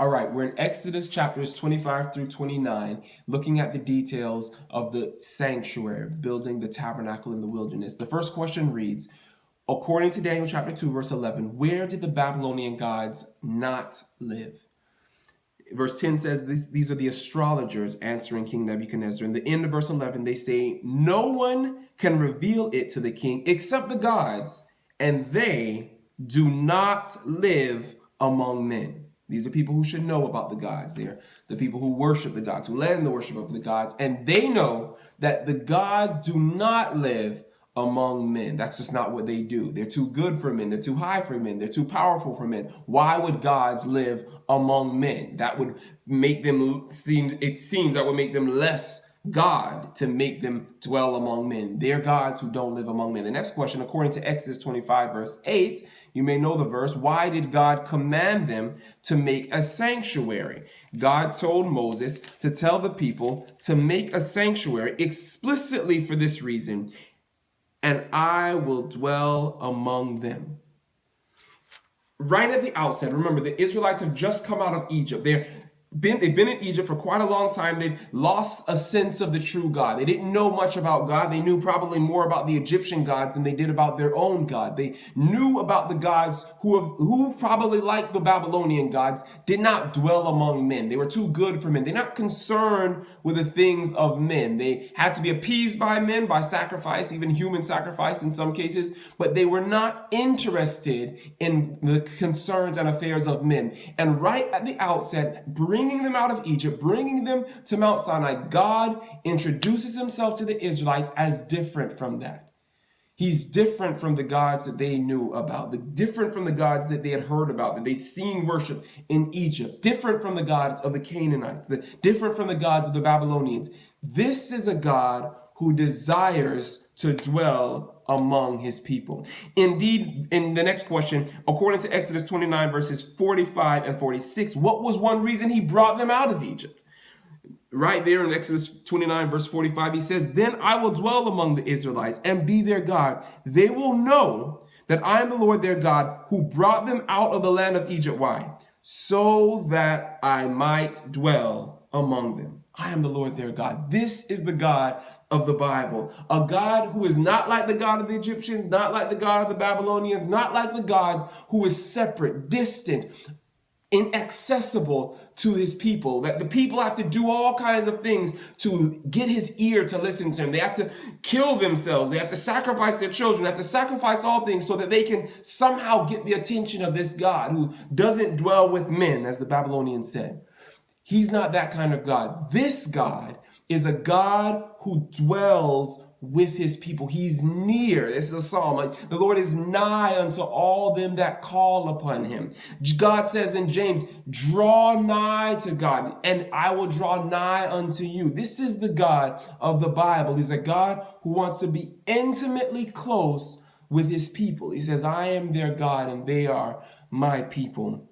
All right, we're in Exodus chapters 25 through 29, looking at the details of the sanctuary, building the tabernacle in the wilderness. The first question reads, according to Daniel chapter 2, verse 11, where did the Babylonian gods not live? Verse 10 says, these are the astrologers answering King Nebuchadnezzar. In the end of verse 11, they say, no one can reveal it to the king except the gods, and they do not live among men. These are people who should know about the gods. They're the people who worship the gods, who led in the worship of the gods, and they know that the gods do not live among men. That's just not what they do. They're too good for men. They're too high for men. They're too powerful for men. Why would gods live among men? That would make them it seems that would make them less God to make them dwell among men. They're gods who don't live among men. The next question, according to Exodus 25, verse 8, you may know the verse. Why did God command them to make a sanctuary? God told Moses to tell the people to make a sanctuary explicitly for this reason, and I will dwell among them. Right at the outset, remember, the Israelites have just come out of Egypt. They've been in Egypt for quite a long time. They've lost a sense of the true God. They didn't know much about God. They knew probably more about the Egyptian gods than they did about their own God. They knew about the gods who probably, like the Babylonian gods, did not dwell among men. They were too good for men. They're not concerned with the things of men. They had to be appeased by men, by sacrifice, even human sacrifice in some cases, but they were not interested in the concerns and affairs of men. And right at the outset, bringing them out of Egypt, bringing them to Mount Sinai, God introduces himself to the Israelites as different from that. He's different from the gods that they knew about, different from the gods that they had heard about, that they'd seen worship in Egypt, different from the gods of the Canaanites, different from the gods of the Babylonians. This is a God who desires to dwell among his people. Indeed, in the next question, according to Exodus 29, verses 45 and 46, what was one reason he brought them out of Egypt? Right there in Exodus 29, verse 45, he says, then I will dwell among the Israelites and be their God. They will know that I am the Lord their God who brought them out of the land of Egypt. Why? So that I might dwell among them. I am the Lord their God. This is the God of the Bible, a God who is not like the God of the Egyptians, not like the God of the Babylonians, not like the God who is separate, distant, inaccessible to his people, that the people have to do all kinds of things to get his ear to listen to him. They have to kill themselves. They have to sacrifice their children, they have to sacrifice all things so that they can somehow get the attention of this God who doesn't dwell with men, as the Babylonians said. He's not that kind of God. This God is a God who dwells with his people. He's near. This is a psalm. Like, the Lord is nigh unto all them that call upon him. God says in James, draw nigh to God, and I will draw nigh unto you. This is the God of the Bible. He's a God who wants to be intimately close with his people. He says, I am their God, and they are my people.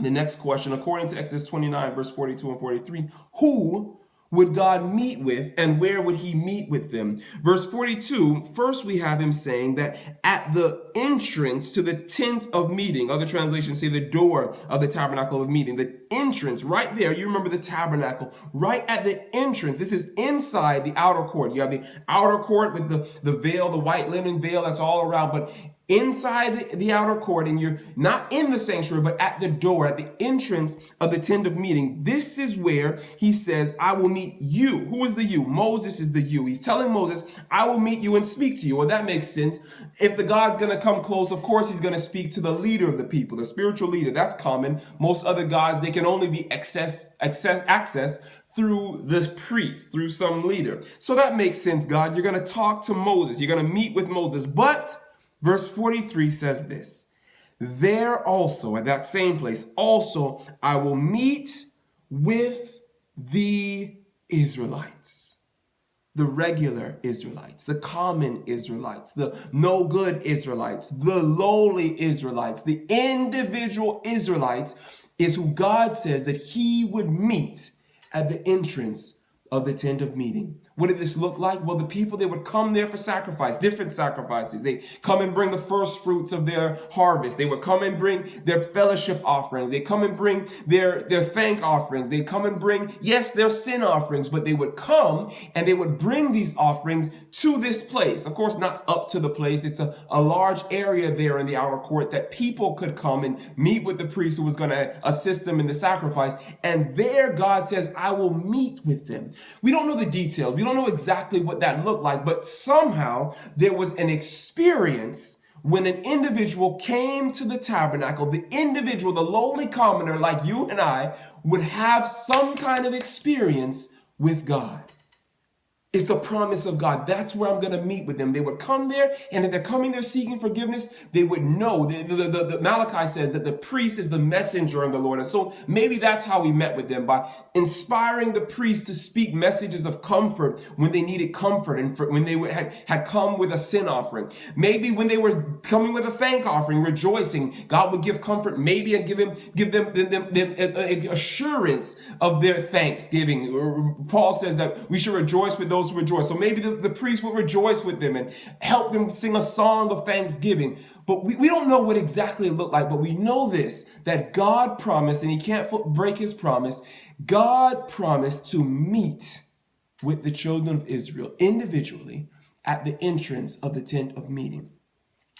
The next question, according to Exodus 29, verse 42 and 43, who would God meet with, and where would he meet with them? Verse 42, first we have him saying that at the entrance to the tent of meeting, other translations say the door of the tabernacle of meeting, the entrance right there, you remember the tabernacle, right at the entrance. This is inside the outer court. You have the outer court with the veil, the white linen veil that's all around, but inside the outer court, and you're not in the sanctuary, but at the door, at the entrance of the tent of meeting. This is where he says, I will meet you. Who is the you? Moses is the you. He's telling Moses, I will meet you and speak to you. Well, that makes sense. If the God's going to come close, of course, he's going to speak to the leader of the people, the spiritual leader. That's common. Most other gods, they can only be accessed through the priest, through some leader. So that makes sense, God. You're going to talk to Moses. You're going to meet with Moses. But verse 43 says this, there also, at that same place, also I will meet with the Israelites, the regular Israelites, the common Israelites, the no good Israelites, the lowly Israelites, the individual Israelites is who God says that he would meet at the entrance of the tent of meeting. What did this look like? Well, the people, they would come there for sacrifice, different sacrifices. They come and bring the first fruits of their harvest. They would come and bring their fellowship offerings. They come and bring their thank offerings. They come and bring, yes, their sin offerings, but they would come and they would bring these offerings to this place. Of course, not up to the place. It's a large area there in the outer court that people could come and meet with the priest who was going to assist them in the sacrifice. And there God says, I will meet with them. We don't know the details. We don't know exactly what that looked like, but somehow there was an experience when an individual came to the tabernacle. The individual, the lowly commoner like you and I, would have some kind of experience with God. It's a promise of God. That's where I'm going to meet with them. They would come there, and if they're coming there seeking forgiveness, they would know. The Malachi says that the priest is the messenger of the Lord. And so maybe that's how we met with them, by inspiring the priest to speak messages of comfort when they needed comfort, and when they had come with a sin offering. Maybe when they were coming with a thank offering, rejoicing, God would give comfort, maybe, and give them assurance of their thanksgiving. Paul says that we should rejoice with those who rejoice. So maybe the priest would rejoice with them and help them sing a song of thanksgiving. But we don't know what exactly it looked like, but we know this, that God promised, and he can't break his promise. God promised to meet with the children of Israel individually at the entrance of the tent of meeting.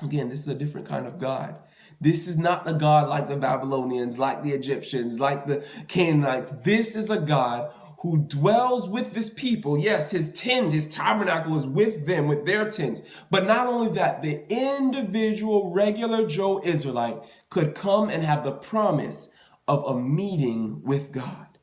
Again, this is a different kind of God. This is not a God like the Babylonians, like the Egyptians, like the Canaanites. This is a God who dwells with this people. Yes, his tent, his tabernacle is with them, with their tents. But not only that, the individual regular Joe Israelite could come and have the promise of a meeting with God.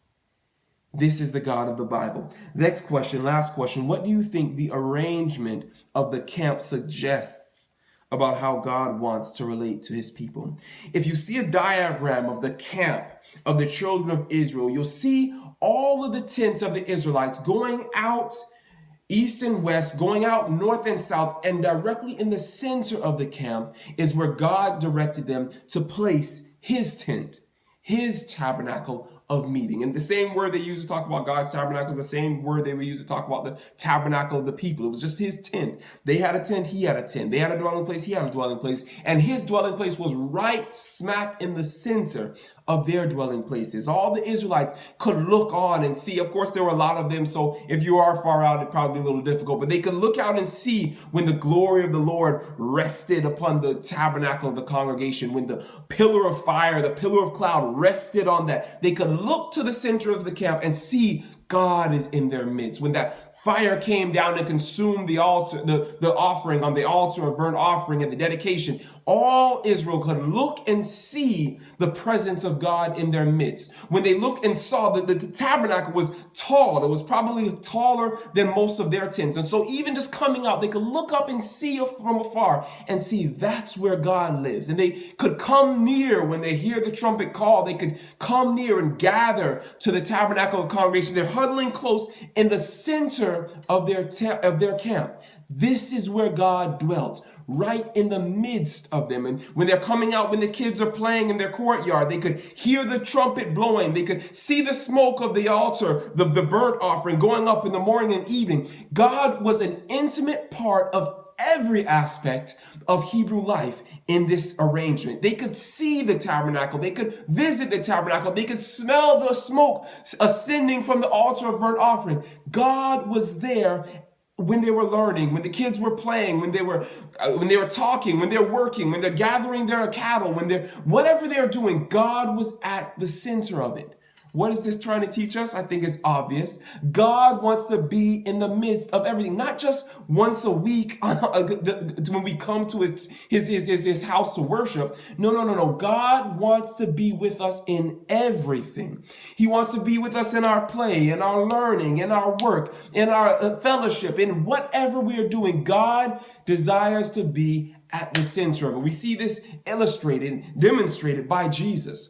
This is the God of the Bible. Next question, last question. What do you think the arrangement of the camp suggests about how God wants to relate to his people? If you see a diagram of the camp of the children of Israel, you'll see all of the tents of the Israelites going out east and west, going out north and south, and directly in the center of the camp is where God directed them to place his tent, his tabernacle of meeting. And the same word they use to talk about God's tabernacle is the same word they would use to talk about the tabernacle of the people. It was just his tent. They had a tent, he had a tent. They had a dwelling place, he had a dwelling place. And his dwelling place was right smack in the center of their dwelling places. All the Israelites could look on and see. Of course, there were a lot of them, so if you are far out, it'd probably be a little difficult, but they could look out and see when the glory of the Lord rested upon the tabernacle of the congregation, when the pillar of fire, the pillar of cloud rested on that. They could look to the center of the camp and see God is in their midst. When that fire came down and consumed the altar, the offering on the altar of burnt offering and the dedication, all Israel could look and see the presence of God in their midst. When they looked and saw that the tabernacle was tall, it was probably taller than most of their tents. And so even just coming out, they could look up and see from afar and see that's where God lives. And they could come near when they hear the trumpet call. They could come near and gather to the tabernacle of congregation. They're huddling close in the center of their camp. This is where God dwelt, right in the midst of them. And when they're coming out, when the kids are playing in their courtyard, they could hear the trumpet blowing. They could see the smoke of the altar, the burnt offering going up in the morning and evening. God was an intimate part of every aspect of Hebrew life in this arrangement. They could see the tabernacle. They could visit the tabernacle. They could smell the smoke ascending from the altar of burnt offering. God was there when they were learning, when the kids were playing, when they were talking, when they're working, when they're gathering their cattle, whatever they're doing, God was at the center of it. What is this trying to teach us? I think it's obvious. God wants to be in the midst of everything, not just once a week when we come to his house to worship. No. God wants to be with us in everything. He wants to be with us in our play, in our learning, in our work, in our fellowship, in whatever we are doing. God desires to be at the center of it. We see this illustrated, demonstrated by Jesus.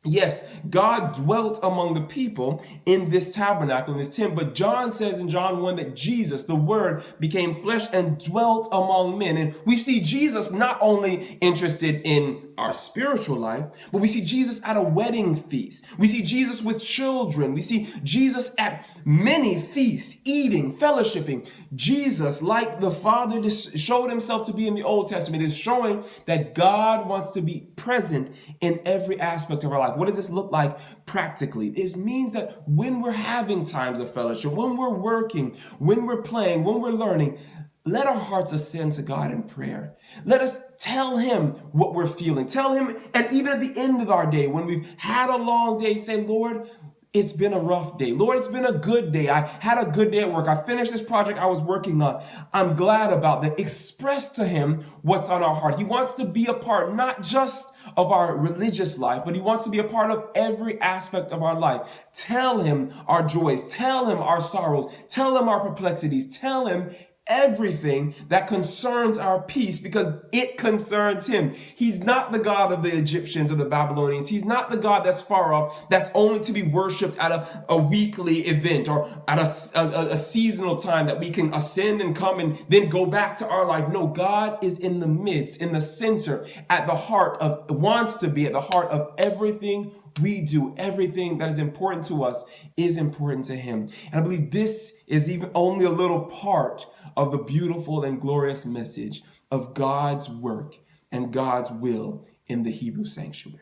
Yes, God dwelt among the people in this tabernacle, in this tent. But John says in John 1 that Jesus, the Word, became flesh and dwelt among men. And we see Jesus not only interested in our spiritual life, but we see Jesus at a wedding feast. We see Jesus with children. We see Jesus at many feasts, eating, fellowshipping. Jesus, like the Father showed himself to be in the Old Testament, is showing that God wants to be present in every aspect of our life. What does this look like practically? It means that when we're having times of fellowship, when we're working, when we're playing, when we're learning, let our hearts ascend to God in prayer. Let us tell him what we're feeling. Tell him, and even at the end of our day, when we've had a long day, say, Lord, it's been a rough day. Lord, it's been a good day. I had a good day at work. I finished this project I was working on. I'm glad about that. Express to him what's on our heart. He wants to be a part, not just of our religious life, but he wants to be a part of every aspect of our life. Tell him our joys. Tell him our sorrows. Tell him our perplexities. Tell him everything that concerns our peace, because it concerns him. He's not the God of the Egyptians or the Babylonians. He's not the God that's far off, that's only to be worshipped at a weekly event or at a seasonal time that we can ascend and come and then go back to our life. No, God is in the midst, in the center, at the heart of, wants to be at the heart of everything we do. Everything that is important to us is important to him. And I believe this is even only a little part of the beautiful and glorious message of God's work and God's will in the Hebrew sanctuary.